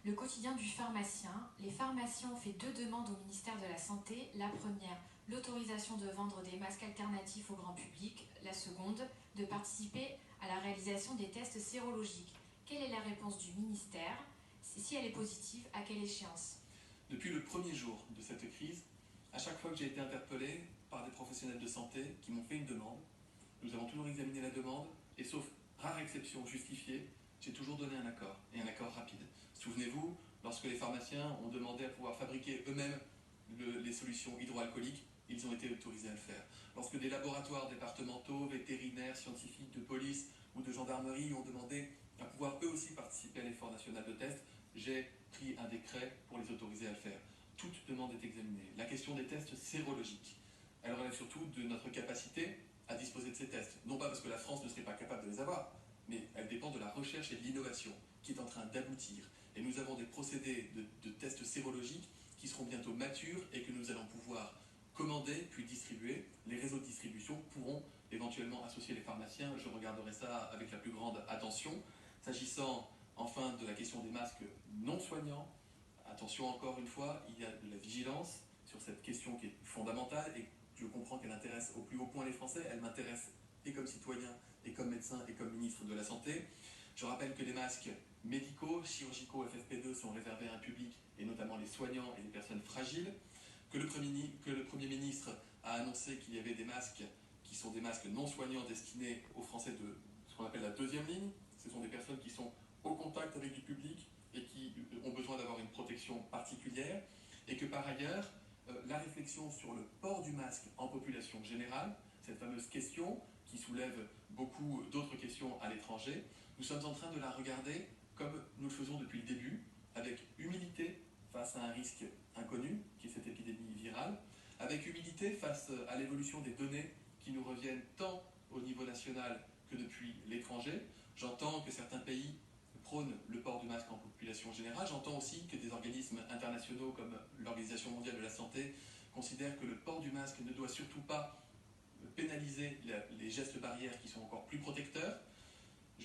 Le quotidien du pharmacien. Les pharmaciens ont fait 2 demandes au ministère de la Santé. La première, l'autorisation de vendre des masques alternatifs au grand public. La seconde, de participer à la réalisation des tests sérologiques. Quelle est la réponse du ministère? Si elle est positive, à quelle échéance? Depuis le premier jour de cette crise, à chaque fois que j'ai été interpellé par des professionnels de santé qui m'ont fait une demande, nous avons toujours examiné la demande et sauf rare exception justifiée, j'ai toujours donné un accord, et un accord rapide. Souvenez-vous, lorsque les pharmaciens ont demandé à pouvoir fabriquer eux-mêmes les solutions hydroalcooliques, ils ont été autorisés à le faire. Lorsque des laboratoires départementaux, vétérinaires, scientifiques, de police ou de gendarmerie ont demandé à pouvoir eux aussi participer à l'effort national de test, j'ai pris un décret pour les autoriser à le faire. Toute demande est examinée. La question des tests sérologiques, elle relève surtout de notre capacité à disposer de ces tests. Non pas parce que la France ne serait pas capable de les avoir, mais elle dépend de la recherche et de l'innovation qui est en train d'aboutir. Et nous avons des procédés de tests sérologiques qui seront bientôt matures et que nous allons pouvoir commander puis distribuer. Les réseaux de distribution pourront éventuellement associer les pharmaciens. Je regarderai ça avec la plus grande attention. S'agissant enfin de la question des masques non soignants, attention encore une fois, il y a de la vigilance sur cette question qui est fondamentale et je comprends qu'elle intéresse au plus haut point les Français. Elle m'intéresse et comme citoyen, et comme médecin, et comme ministre de la Santé. Je rappelle que les masques médicaux, chirurgicaux, FFP2 sont réservés à un public, et notamment les soignants et les personnes fragiles, que le Premier ministre a annoncé qu'il y avait des masques qui sont des masques non soignants destinés aux Français de ce qu'on appelle la deuxième ligne. Ce sont des personnes qui sont au contact avec du public et qui ont besoin d'avoir une protection particulière, et que par ailleurs, la réflexion sur le port du masque en population générale, cette fameuse question qui soulève beaucoup d'autres questions à l'étranger, nous sommes en train de la regarder comme nous le faisons depuis le début, avec humilité face à un risque inconnu, qui est cette épidémie virale, avec humilité face à l'évolution des données qui nous reviennent tant au niveau national que depuis l'étranger. J'entends que certains pays prônent le port du masque en population générale. J'entends aussi que des organismes internationaux comme l'Organisation mondiale de la santé considèrent que le port du masque ne doit surtout pas pénaliser les gestes barrières qui sont encore plus protecteurs.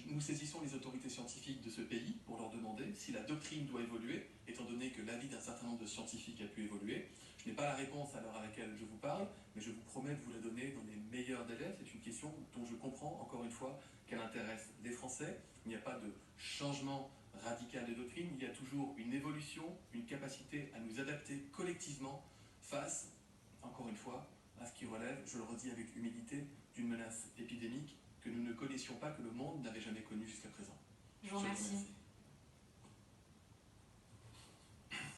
Nous saisissons les autorités scientifiques de ce pays pour leur demander si la doctrine doit évoluer, étant donné que l'avis d'un certain nombre de scientifiques a pu évoluer. Je n'ai pas la réponse à l'heure à laquelle je vous parle, mais je vous promets de vous la donner dans les meilleurs délais. C'est une question dont je comprends, encore une fois, qu'elle intéresse les Français. Il n'y a pas de changement radical de doctrine, il y a toujours une évolution, une capacité à nous adapter collectivement face, encore une fois, à ce qui relève, je le redis avec humilité, d'une menace épidémique que nous ne connaissions pas, que le monde n'avait jamais connue jusqu'à présent. Je vous remercie.